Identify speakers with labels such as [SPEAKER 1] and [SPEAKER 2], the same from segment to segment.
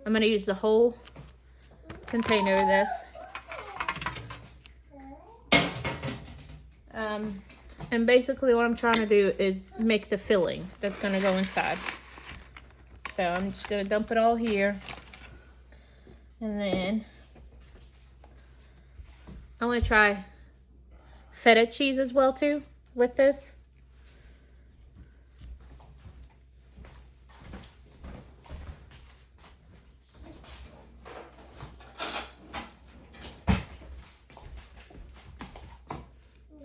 [SPEAKER 1] I'm going to use the whole container of this. And basically what I'm trying to do is make the filling that's going to go inside. So I'm just going to dump it all here. And then I want to try feta cheese as well too with this.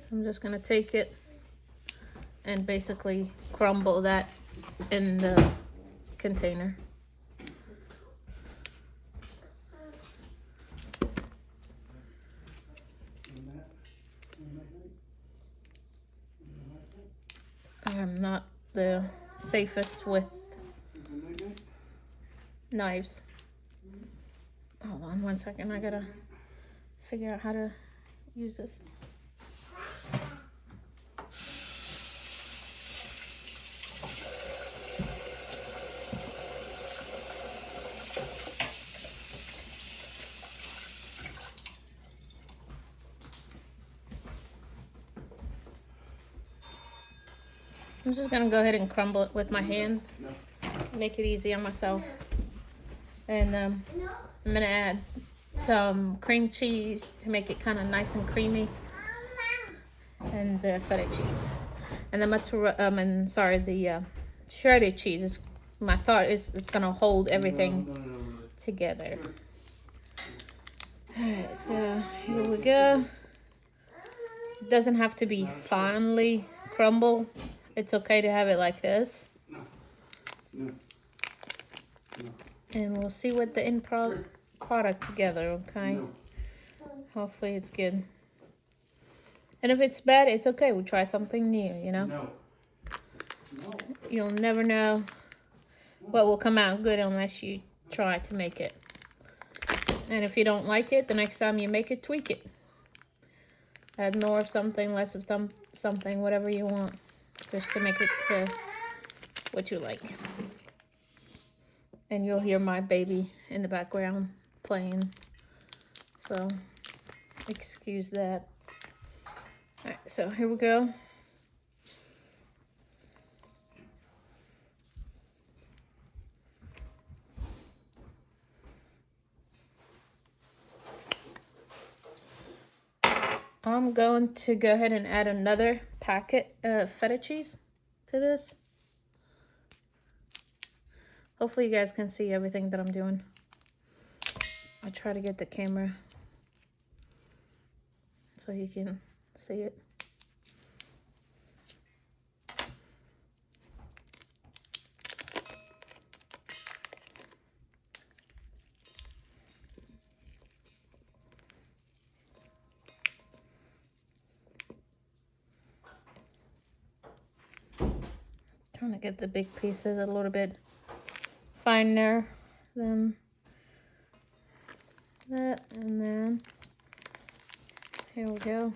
[SPEAKER 1] So I'm just going to take it and basically crumble that in the container. I'm not the safest with knives. Hold on 1 second, I gotta figure out how to use this. I'm just gonna go ahead and crumble it with my hand, make it easy on myself. And I'm gonna add some cream cheese to make it kind of nice and creamy, and the feta cheese, and the shredded cheese. My thought is it's gonna hold everything together. All right, so here we go. It doesn't have to be finely crumbled. It's okay to have it like this. And we'll see what the end product together, okay? Hopefully it's good. And if it's bad, it's okay. We'll try something new, you know? You'll never know what will come out good unless you try to make it. And if you don't like it, the next time you make it, tweak it. Add more of something, less of something, whatever you want. Just to make it to what you like. And you'll hear my baby in the background playing. So, excuse that. Alright, so here we go. I'm going to go ahead and add another packet of feta cheese to this. Hopefully you guys can see everything that I'm doing. I try to get the camera so you can see it. Trying to get the big pieces a little bit finer than that, and then here we go.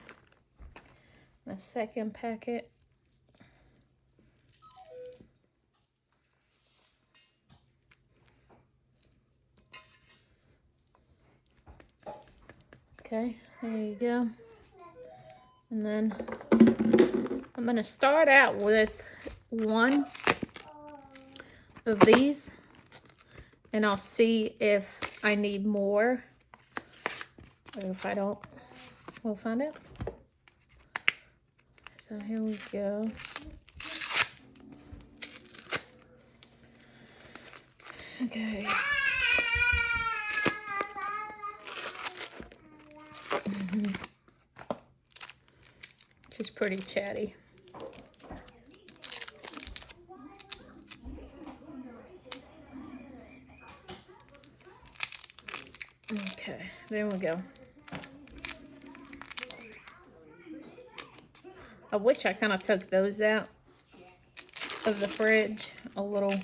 [SPEAKER 1] The second packet. Okay, there you go. And then I'm gonna start out with one of these, and I'll see if I need more, or if I don't, we'll find out. So here we go. Okay. She's pretty chatty. Okay, there we go. I wish I kind of took those out of the fridge a little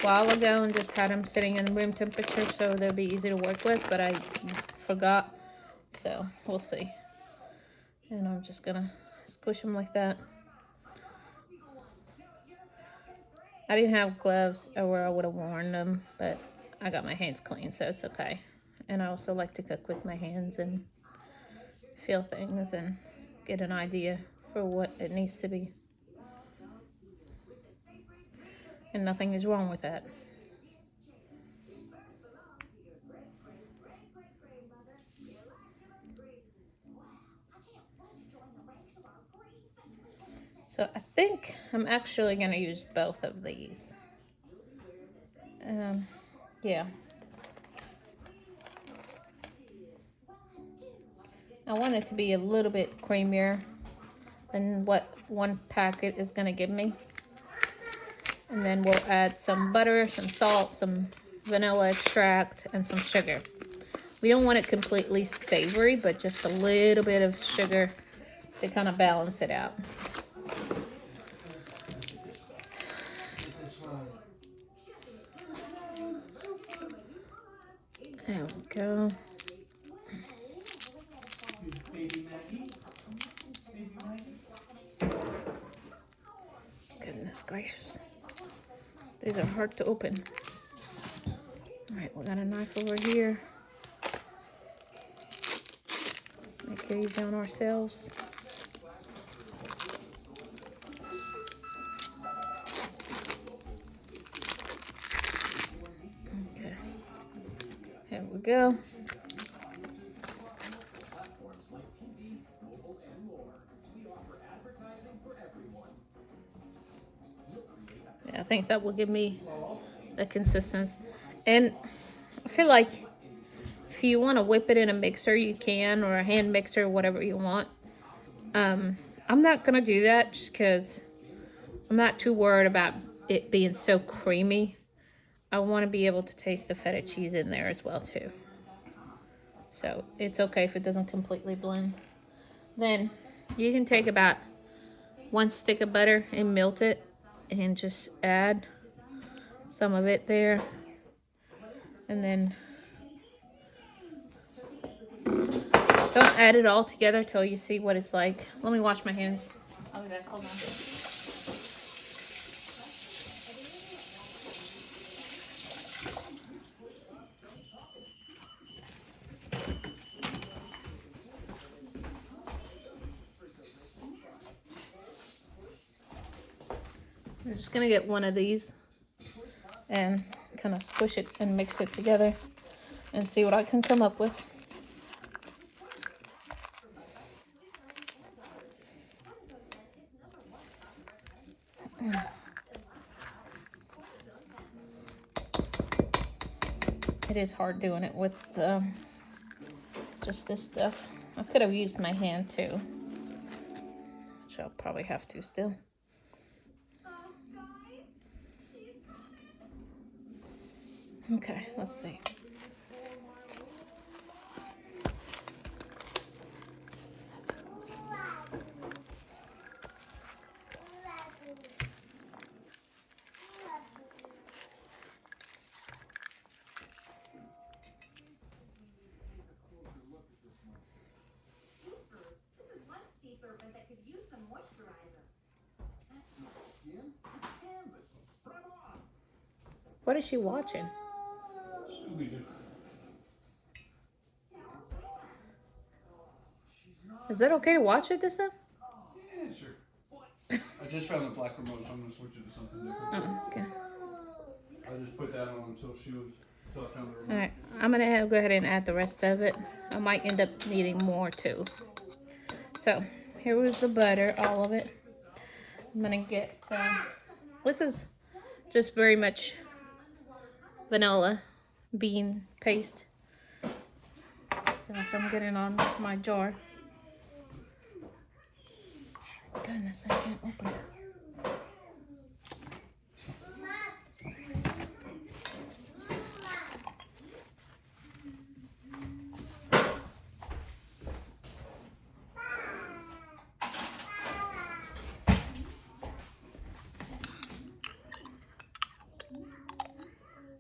[SPEAKER 1] while ago and just had them sitting in room temperature so they'd be easy to work with, but I forgot, so we'll see. And I'm just gonna squish them like that. I didn't have gloves or I would have worn them, but I got my hands clean, so it's okay. And I also like to cook with my hands and feel things and get an idea for what it needs to be. And nothing is wrong with that. So I think I'm actually going to use both of these. Yeah. I want it to be a little bit creamier than what one packet is going to give me. And then we'll add some butter, some salt, some vanilla extract, and some sugar. We don't want it completely savory, but just a little bit of sugar to kind of balance it out. There we go. Goodness gracious. These are hard to open. All right, we got a knife over here. Make it easy on ourselves. Okay. Here we go. Yeah, I think that will give me a consistency. And I feel like if you want to whip it in a mixer, you can, or a hand mixer, whatever you want. I'm not going to do that just because I'm not too worried about it being so creamy. I want to be able to taste the feta cheese in there as well too. So it's okay if it doesn't completely blend. Then you can take about 1 stick of butter and melt it and just add some of it there. And then don't add it all together till you see what it's like. Let me wash my hands. I'll be back. Hold on. I'm just gonna get one of these and kind of squish it and mix it together and see what I can come up with. It is hard doing it with just this stuff. I could have used my hand too, which I'll probably have to still. Okay, let's see. What is she watching? Is that okay to watch it this time?
[SPEAKER 2] Yeah, sure. I just found the black remote, so I'm gonna switch it to something different.
[SPEAKER 1] Oh, okay.
[SPEAKER 2] I just put that on until I found the remote.
[SPEAKER 1] All right, I'm gonna go ahead and add the rest of it. I might end up needing more too. So here was the butter, all of it. I'm gonna get, this is just very much vanilla bean paste. Gosh, I'm getting on my jar. Goodness, I can't open it.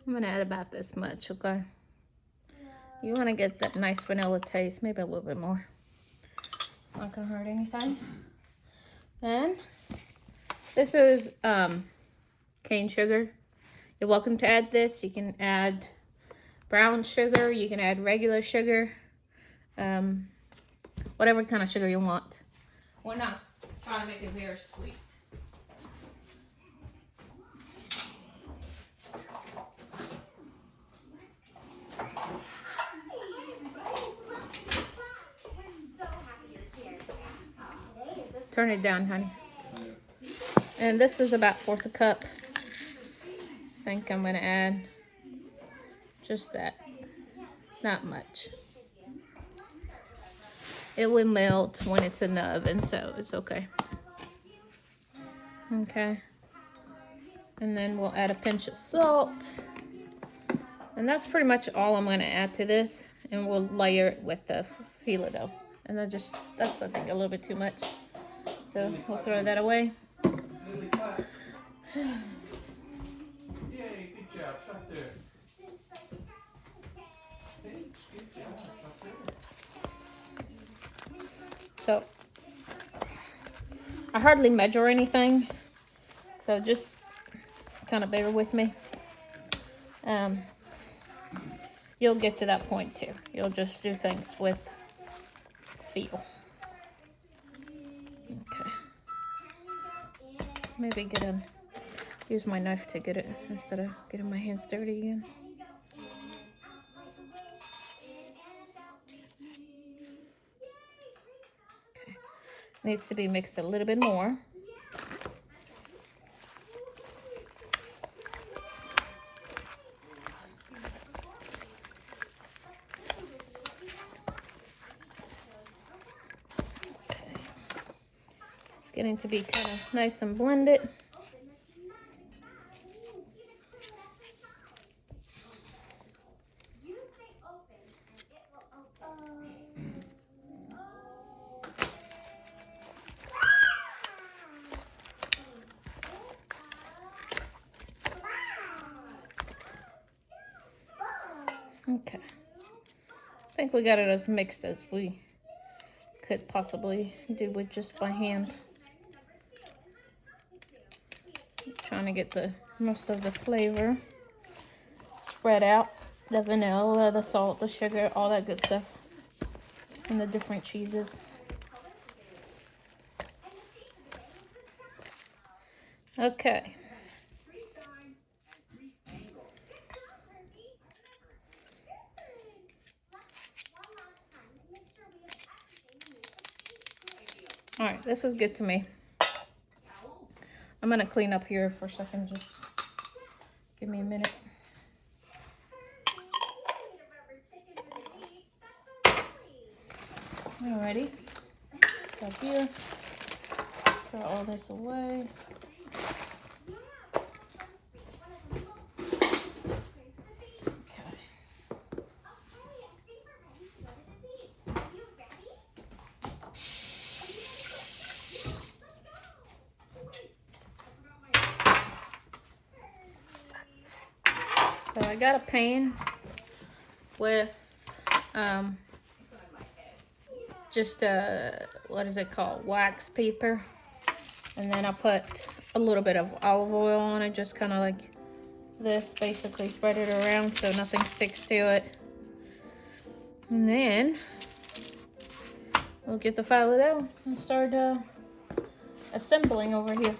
[SPEAKER 1] I'm gonna add about this much, okay? You wanna get that nice vanilla taste, maybe a little bit more. It's not gonna hurt anything. Then, this is cane sugar. You're welcome to add this. You can add brown sugar, you can add regular sugar, whatever kind of sugar you want. We're not trying to make it very sweet. Turn it down, honey. And this is about 1/4 cup. I think I'm gonna add just that. Not much. It will melt when it's in the oven, so it's okay. Okay. And then we'll add a pinch of salt. And that's pretty much all I'm gonna add to this. And we'll layer it with the filo dough. And then that's I think a little bit too much. So we'll throw that away.
[SPEAKER 2] Lily, clap. Yay, good job. Shut there. Thanks, good job. Shut there.
[SPEAKER 1] So I hardly measure anything. So just kind of bear with me. You'll get to that point too. You'll just do things with feel. Okay. Maybe use my knife to get it instead of getting my hands dirty again. Okay. Needs to be mixed a little bit more. Getting to be kind of nice and blended. Okay. I think we got it as mixed as we could possibly do with just by hand. Trying to get most of the flavor spread out, the vanilla, the salt, the sugar, all that good stuff, and the different cheeses. Okay. All right, this is good to me. I'm gonna clean up here for a second. Just give me a minute. Alrighty. Up here. Throw all this away. Okay. So I got a pan with just what is it called, wax paper, and then I put a little bit of olive oil on it, just kind of like this, basically spread it around so nothing sticks to it. And then we'll get the filo dough and start assembling over here.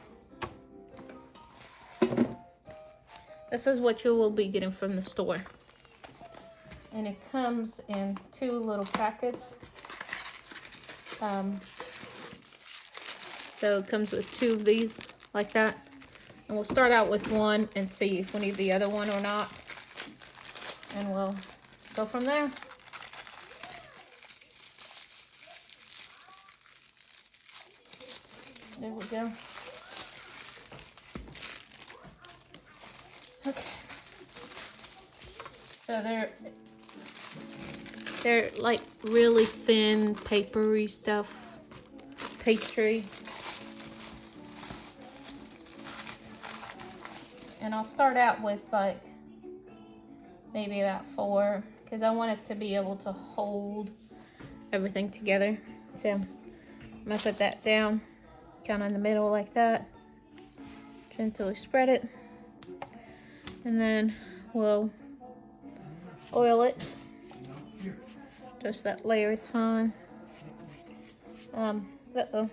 [SPEAKER 1] This is what you will be getting from the store. And it comes in 2 little packets. So it comes with 2 of these like that. And we'll start out with one and see if we need the other one or not. And we'll go from there. There we go. Okay. So they're like really thin, papery stuff, pastry. And I'll start out with like maybe about 4, because I want it to be able to hold everything together. So I'm gonna put that down, kind of in the middle like that. Gently spread it. And then we'll oil it.
[SPEAKER 2] Here.
[SPEAKER 1] Just that layer is fine. Uh-oh.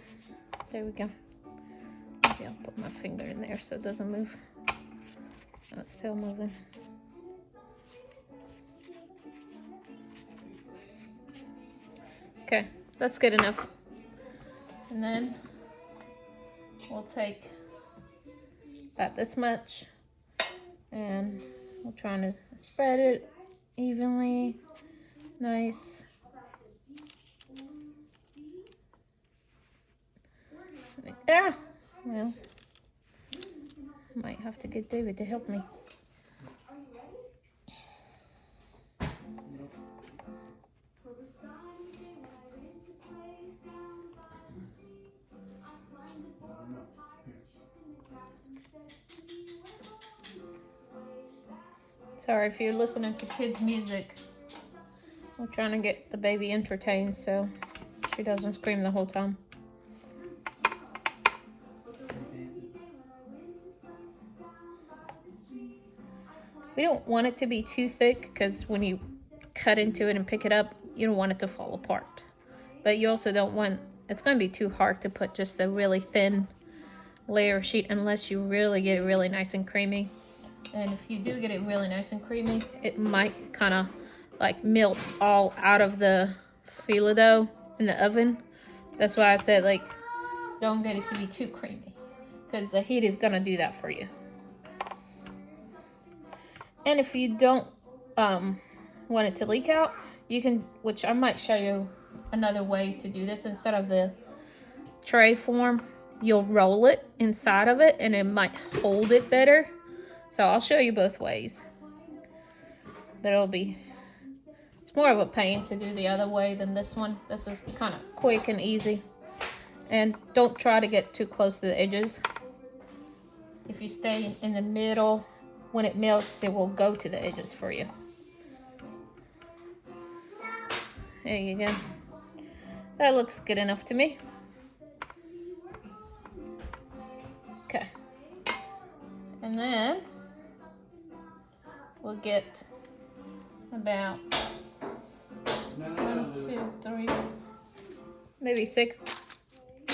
[SPEAKER 1] There we go. Maybe I'll put my finger in there so it doesn't move. Oh, it's still moving. Okay, that's good enough. And then we'll take about this much and we're trying to spread it evenly. Nice. Ah, well, might have to get David to help me. Sorry if you're listening to kids' music. We're trying to get the baby entertained so she doesn't scream the whole time. We don't want it to be too thick because when you cut into it and pick it up, you don't want it to fall apart. But you also don't want, it's going to be too hard to put just a really thin layer sheet unless you really get it really nice and creamy. And if you do get it really nice and creamy, it might kind of like melt all out of the filo dough in the oven. That's why I said like don't get it to be too creamy because the heat is going to do that for you. And if you don't want it to leak out, you can, which I might show you another way to do this. Instead of the tray form, you'll roll it inside of it and it might hold it better. So I'll show you both ways. But it's more of a pain to do the other way than this one. This is kind of quick and easy. And don't try to get too close to the edges. If you stay in the middle, when it melts, it will go to the edges for you. There you go. That looks good enough to me. Okay. And then we'll get about 1, 2, 3, maybe 6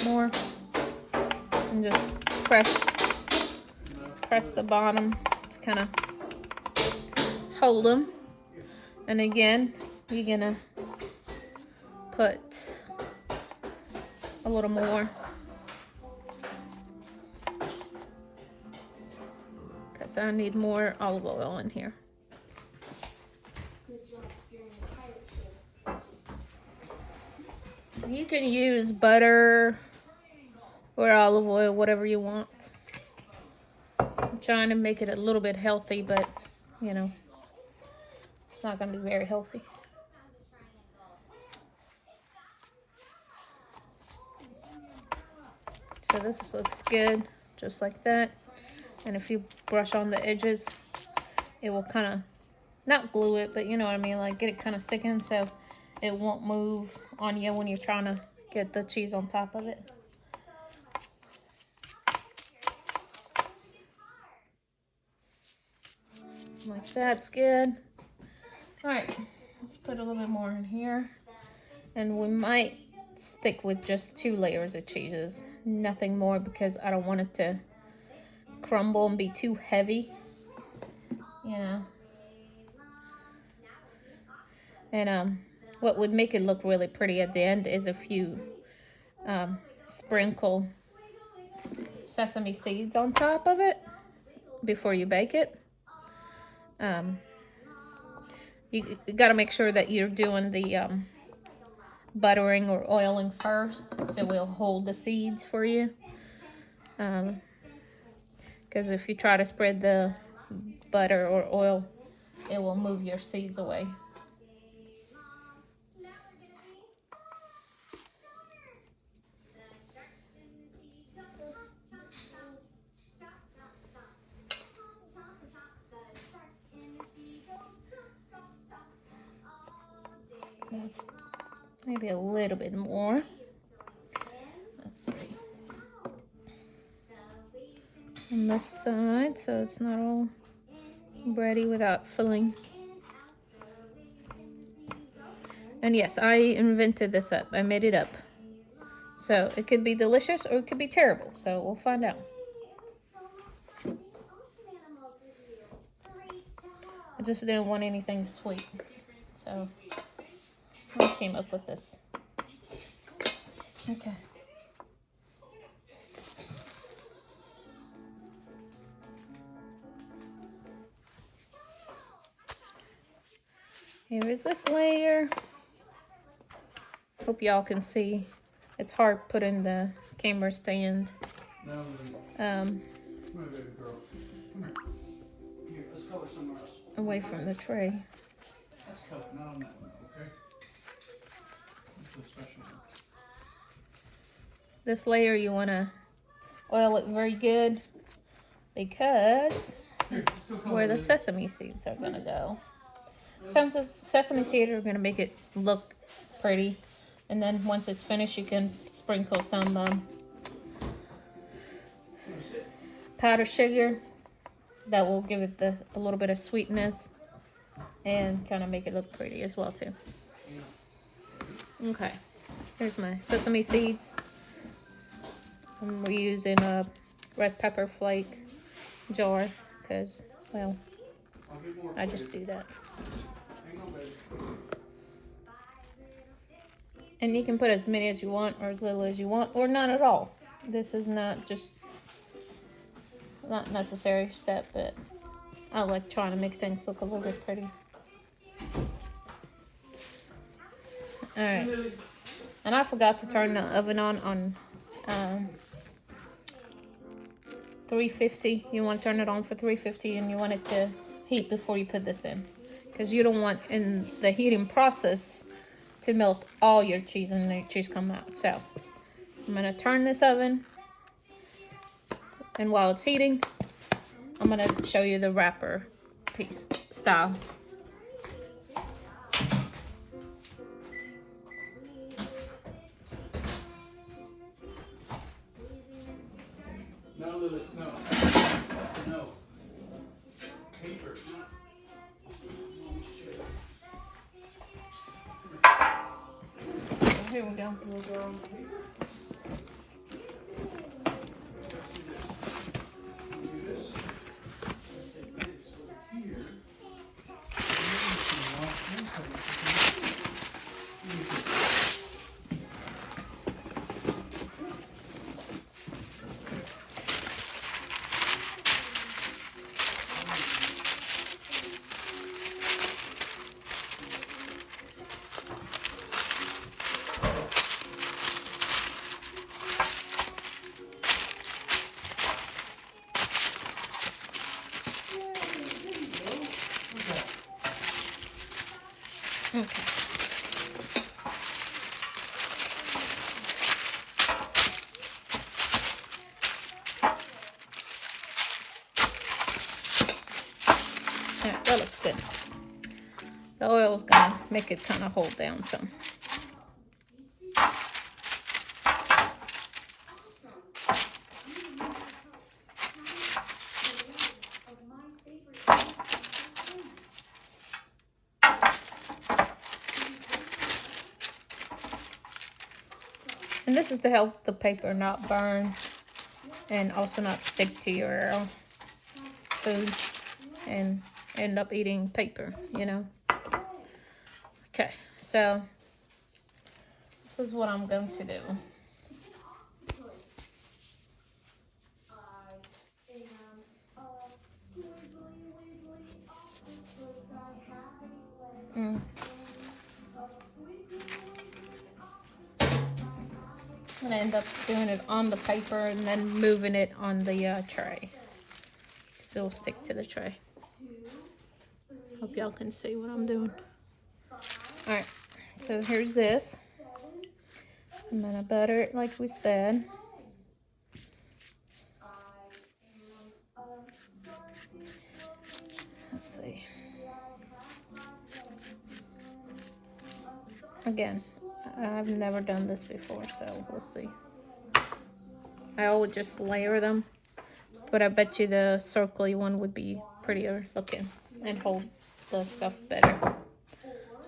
[SPEAKER 1] more. And just press the bottom to kind of hold them. And again, you're gonna put a little more because I need more olive oil in here. You can use butter or olive oil, whatever you want. I'm trying to make it a little bit healthy, but you know, it's not going to be very healthy. So this looks good, just like that. And if you brush on the edges, it will kind of, not glue it, but you know what I mean, like get it kind of sticking so it won't move on you when you're trying to get the cheese on top of it. Like that's good. All right, let's put a little bit more in here. And we might stick with just 2 layers of cheeses, nothing more, because I don't want it to crumble and be too heavy, you know. And what would make it look really pretty at the end is if you sprinkle sesame seeds on top of it before you bake it. You got to make sure that you're doing the buttering or oiling first, so we'll hold the seeds for you. Because if you try to spread the butter or oil, it will move your seeds away. That's maybe a little bit more. Let's see. On this side, so it's not all bready without filling. And yes, I invented this up. I made it up. So it could be delicious or it could be terrible. So we'll find out. I just didn't want anything sweet. So I came up with this. Okay. Here is this layer. Hope y'all can see. It's hard putting the camera stand
[SPEAKER 2] Now, come here, baby girl. Come here. Here, let's color somewhere else.
[SPEAKER 1] away from the tray.
[SPEAKER 2] Let's color, not on that one, okay? This is a special one.
[SPEAKER 1] This layer you want to oil it very good because
[SPEAKER 2] Here,
[SPEAKER 1] that's
[SPEAKER 2] let's go color
[SPEAKER 1] where the
[SPEAKER 2] it.
[SPEAKER 1] sesame seeds are going to go. Some sesame seeds are going to make it look pretty. And then once it's finished, you can sprinkle some powdered sugar. That will give it a little bit of sweetness and kind of make it look pretty as well too. Okay, here's my sesame seeds. I'm reusing a red pepper flake jar because, well,
[SPEAKER 2] I'll get more
[SPEAKER 1] I
[SPEAKER 2] for
[SPEAKER 1] just
[SPEAKER 2] you.
[SPEAKER 1] do that.
[SPEAKER 2] Hang on, baby.
[SPEAKER 1] And you can put as many as you want or as little as you want or none at all. This is not necessary step, but I like trying to make things look a little bit pretty. Alright. And I forgot to turn the oven on 350. You want to turn it on for 350 and you want it to heat before you put this in. Because you don't want in the heating process to melt all your cheese and the cheese come out. So I'm going to turn this oven. And while it's heating, I'm going to show you the wrapper piece style.
[SPEAKER 2] No, Lily, no. No. Paper, not.
[SPEAKER 1] Here we go. Okay. Alright, that looks good. The oil's gonna make it kind of hold down some. And this is to help the paper not burn and also not stick to your food and end up eating paper, you know. Okay, so this is what I'm going to do. I'm gonna end up doing it on the paper and then moving it on the tray, so it'll stick to the tray. Hope y'all can see what I'm doing. Alright, so here's this. I'm gonna butter it like we said. Let's see. Again, I've never done this before, so we'll see. I would just layer them, but I bet you the circly one would be prettier looking and hold the stuff better.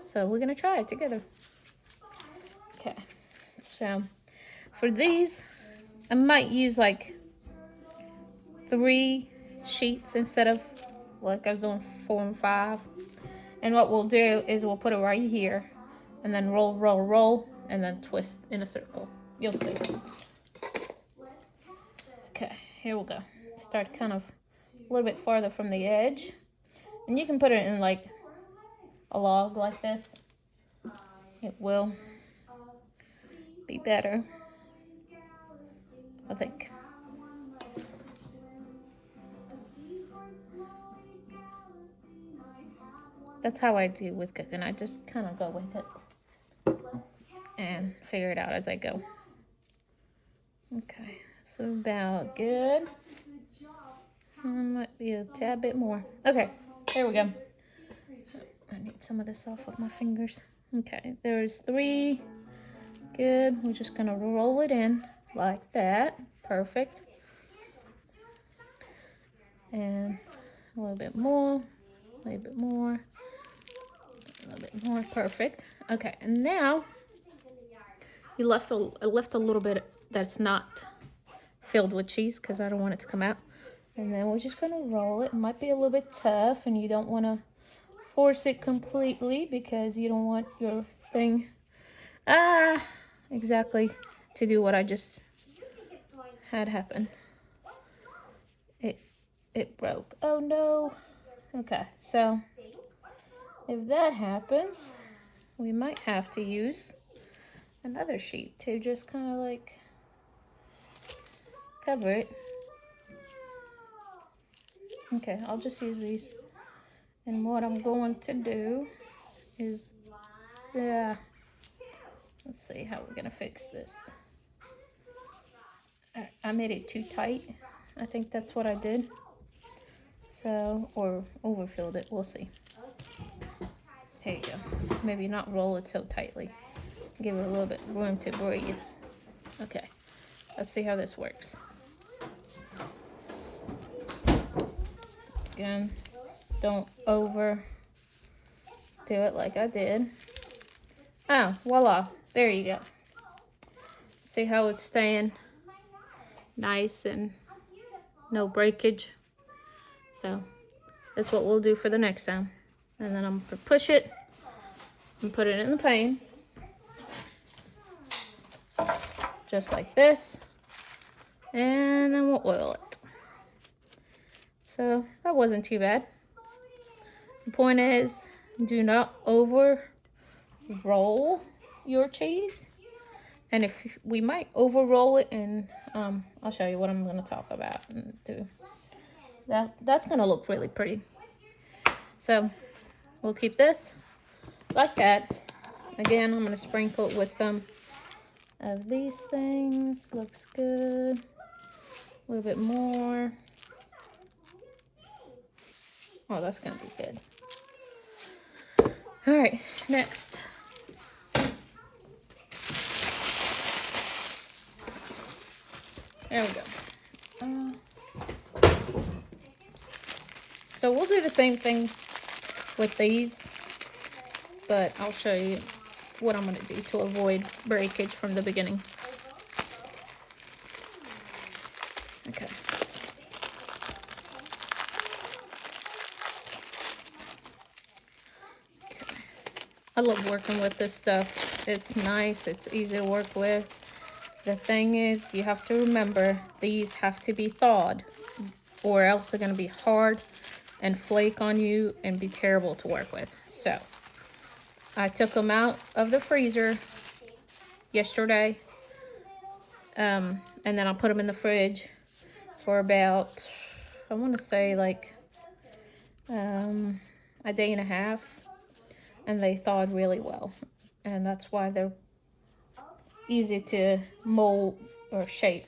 [SPEAKER 1] So we're gonna try it together. Okay, so for these, I might use like 3 sheets instead of like I was doing 4 and 5. And what we'll do is we'll put it right here and then roll, roll, roll, and then twist in a circle. You'll see. Okay, here we go. Start kind of a little bit farther from the edge. And you can put it in like a log like this. It will be better, I think. That's how I do with cooking. I just kind of go with it and figure it out as I go. Okay, so about good. Might be a tad bit more. Okay, there we go. I need some of this off with my fingers. Okay, there's 3. Good. We're just gonna roll it in like that. Perfect. And a little bit more. A little bit more. A little bit more. Perfect. Okay, and now I left a little bit that's not filled with cheese because I don't want it to come out. And then we're just gonna roll it. It might be a little bit tough, and you don't want to force it completely because you don't want your thing exactly to do what I just had happen. It broke. Oh no. Okay, so if that happens, we might have to use another sheet to just kind of like cover it. Okay, I'll just use these. And what I'm going to do is, let's see how we're gonna fix this. I made it too tight. I think that's what I did. So, or overfilled it, we'll see. Here you go. Maybe not roll it so tightly. Give it a little bit room to breathe. Okay, let's see how this works. Again, don't overdo it like I did. Oh, voila. There you go. See how it's staying nice and no breakage. So that's what we'll do for the next time. And then I'm gonna push it and put it in the pan. Just like this. And then we'll oil it. So that wasn't too bad. The point is, do not over roll your cheese. And if we might over roll it, and I'll show you what I'm going to talk about and do. That's going to look really pretty. So we'll keep this like that. Again, I'm going to sprinkle it with some of these things. Looks good. A little bit more. Oh, that's going to be good. All right, next. There we go. So we'll do the same thing with these, but I'll show you what I'm going to do to avoid breakage from the beginning. Okay. I love working with this stuff. It's nice. It's easy to work with. The thing is, you have to remember, these have to be thawed, or else they're going to be hard and flake on you and be terrible to work with. So, I took them out of the freezer yesterday, and then I put them in the fridge for about, I want to say like a day and a half, and they thawed really well, and that's why they're easy to mold or shape.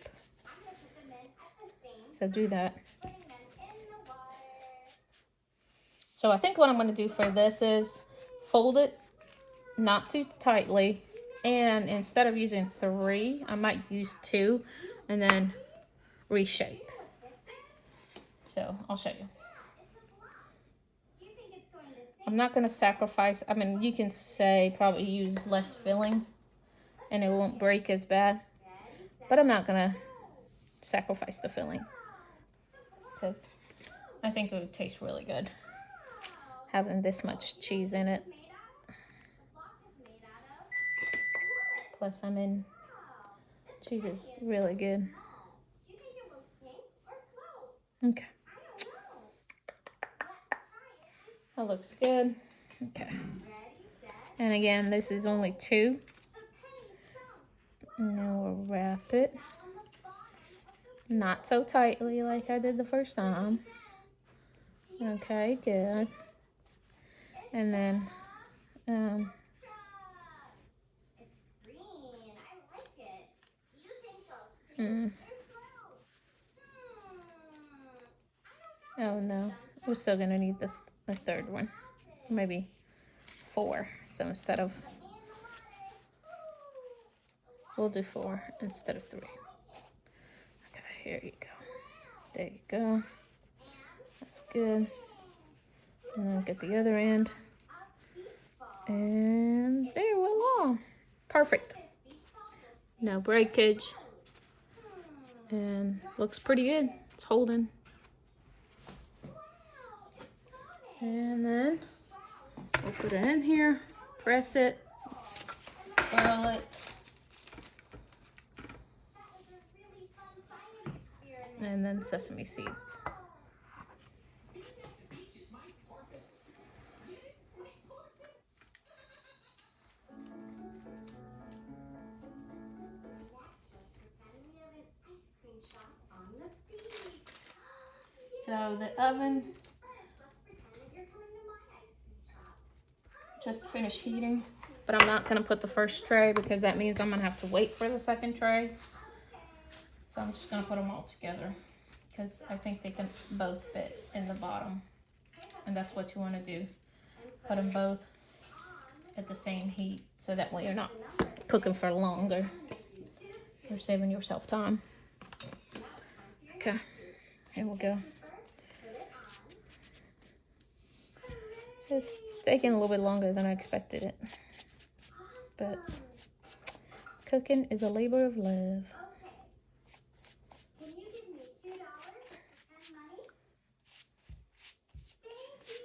[SPEAKER 1] So do that. So I think what I'm going to do for this is fold it not too tightly, and instead of using 3, I might use 2 and then reshape. So I'll show you. I'm not gonna sacrifice. I mean, you can say probably use less filling, and it won't break as bad. But I'm not gonna sacrifice the filling because I think it would taste really good having this much cheese in it. Plus, cheese is really good. Okay. That looks good. Okay. And again, this is only 2. And then we'll wrap it. Not so tightly like I did the first time. Okay, good. And then, oh no, we're still gonna need the third one. Maybe 4. So instead of, we'll do 4 instead of 3. Okay, here you go. There you go. That's good. And then get the other end. And there, voila. Perfect. No breakage. And looks pretty good. It's holding. And then we'll put it in here, press it, oil it. And then sesame seeds. So the oven just finished heating, but I'm not gonna put the first tray because that means I'm gonna have to wait for the second tray. So I'm just gonna put them all together because I think they can both fit in the bottom. And that's what you wanna do. Put them both at the same heat so that way you're not cooking for longer. You're saving yourself time. Okay, here we go. It's taking a little bit longer than I expected it. But cooking is a labor of love.
[SPEAKER 3] Can you give me $2 and money? Thank you.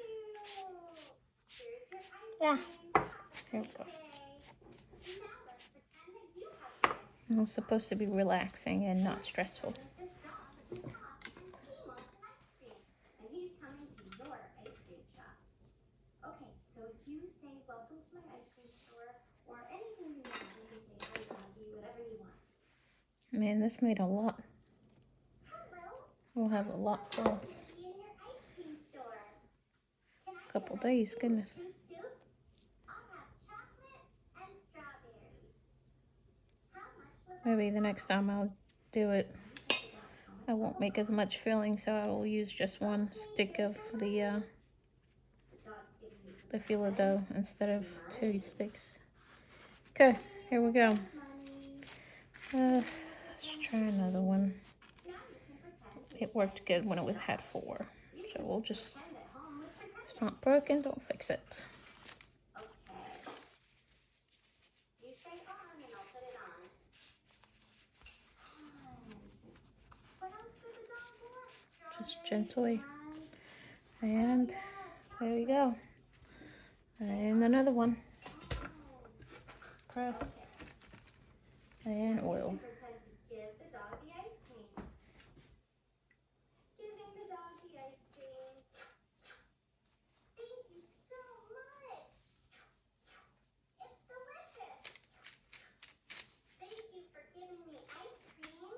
[SPEAKER 3] Here's your ice
[SPEAKER 1] Yeah.
[SPEAKER 3] cream.
[SPEAKER 1] Here we go.
[SPEAKER 3] Now let's pretend that you have the ice cream.
[SPEAKER 1] It's supposed to be relaxing and not stressful.
[SPEAKER 3] This dog at the top, and he wants an ice cream. And he's coming to your ice cream shop. Okay, so if you say welcome to my ice cream store or anything you want, you can say I love you, whatever you want.
[SPEAKER 1] Man, this made a lot.
[SPEAKER 3] Hello.
[SPEAKER 1] We'll have a lot for a
[SPEAKER 3] In your ice cream store. Can I
[SPEAKER 1] couple days. Goodness.
[SPEAKER 3] 2 scoops? I'll have chocolate and strawberry. How much will
[SPEAKER 1] Maybe the next time I'll do it, I won't make as much filling, so I will use just 1 stick of the filo dough instead of 2 sticks. Okay, here we go. Let's try another one. It worked good when it had 4, so we'll just, if it's not broken, don't fix it.
[SPEAKER 3] Okay. You say on and I'll put it on. What else did the dog want?
[SPEAKER 1] Just gently. And there you go. And another one. Press. And oil.
[SPEAKER 3] Pretend to give the dog the ice cream. Giving the dog the ice cream. Thank you so much. It's delicious. Thank you for giving me ice cream.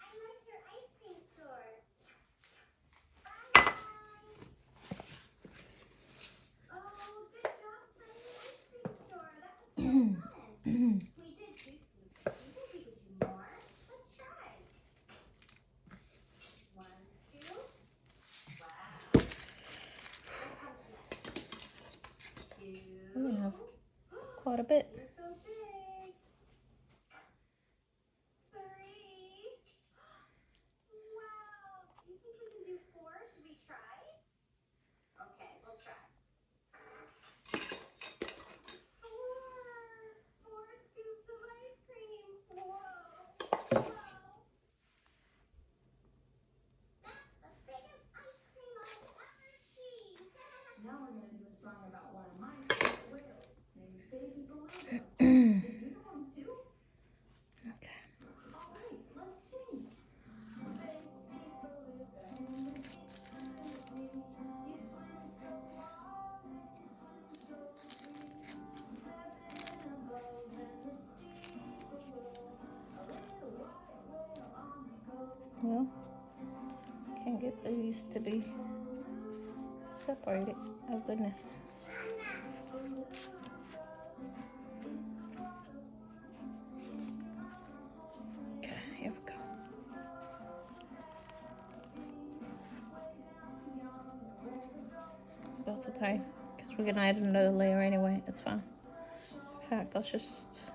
[SPEAKER 3] I like your ice cream store. Bye. Oh, good job finding the ice cream store. That was so fun. We did 2 scoops. You think we could do more? Let's try. 1 scoop. Wow. What comes next? 2.
[SPEAKER 1] We have quite a bit.
[SPEAKER 3] You're so big. 3. Wow. Do you think we can do 4? Should we try? Okay, we'll try.
[SPEAKER 1] Okay. Well, can't get these to be separated. Oh goodness. Okay, here we go. That's okay, because we're gonna add another layer anyway. It's fine. In fact, let's just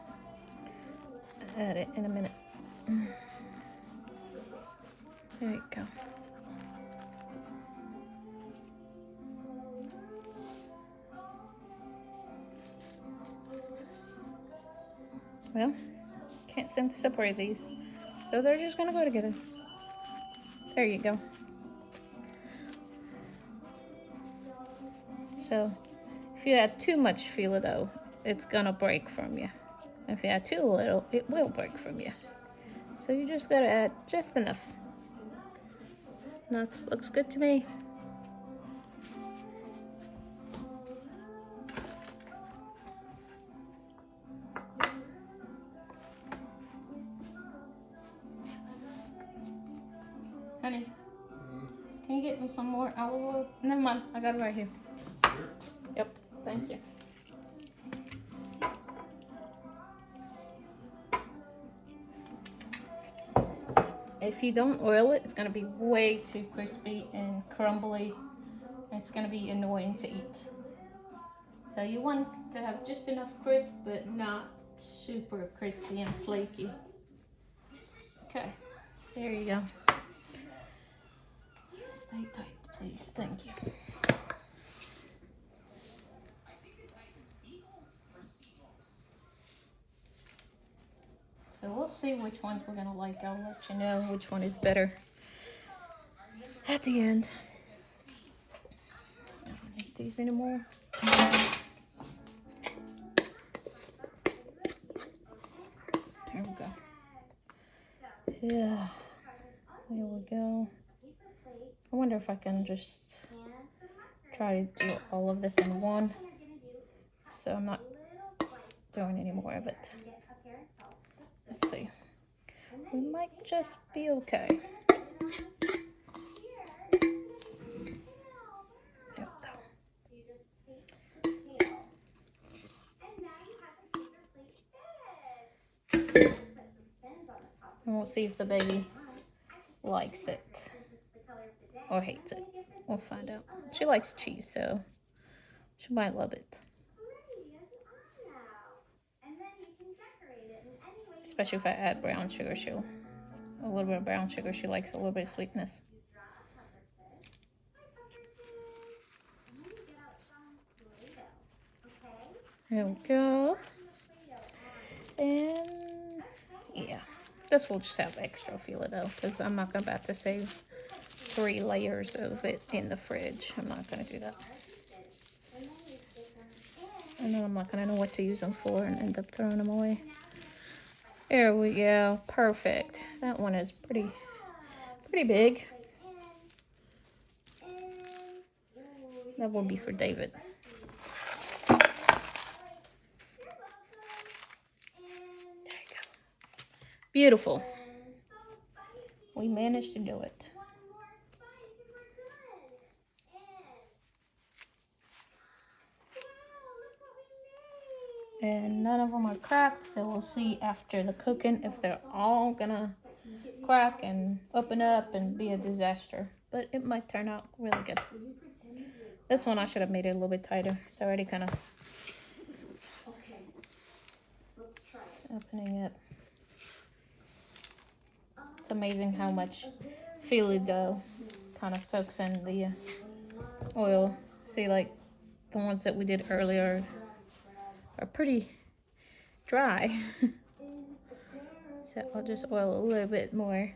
[SPEAKER 1] add it in a minute. There you go. Well, can't seem to separate these, so they're just gonna go together. There you go. So if you add too much Phyllo, it's gonna break from you. If you add too little, it will break from you. So you just gotta add just enough. That looks good to me. Honey, can you get me some more olive oil? Never mind, I got it right here. Yep, thank you. If you don't oil it, it's gonna be way too crispy and crumbly. It's gonna be annoying to eat. So you want to have just enough crisp, but not super crispy and flaky. Okay, there you go. Stay tight, please. Thank you. So we'll see which ones we're gonna like. I'll let you know which one is better at the end. I don't need these anymore. There we go. Yeah, there we go. I wonder if I can just try to do all of this in one, so I'm not doing any more of it. Let's see. We might just be okay. There we go. And we'll see if the baby likes it or hates it. We'll find out. She likes cheese, so she might love it. Especially if I add brown sugar, a little bit of brown sugar. She likes a little bit of sweetness. There we go. And yeah, this will just have extra Phyllo because I'm not about to save 3 layers of it in the fridge. I'm not going to do that. And then I'm not going to know what to use them for and end up throwing them away. There we go. Perfect. That one is pretty big. That will be for David. There you go. Beautiful. We managed to do it. And none of them are cracked, so we'll see after the cooking if they're all gonna crack and open up and be a disaster. But it might turn out really good. This one I should have made it a little bit tighter. It's already kind of opening up. It's amazing how much Phyllo kind of soaks in the oil. See, like the ones that we did earlier are pretty dry. So I'll just oil a little bit more.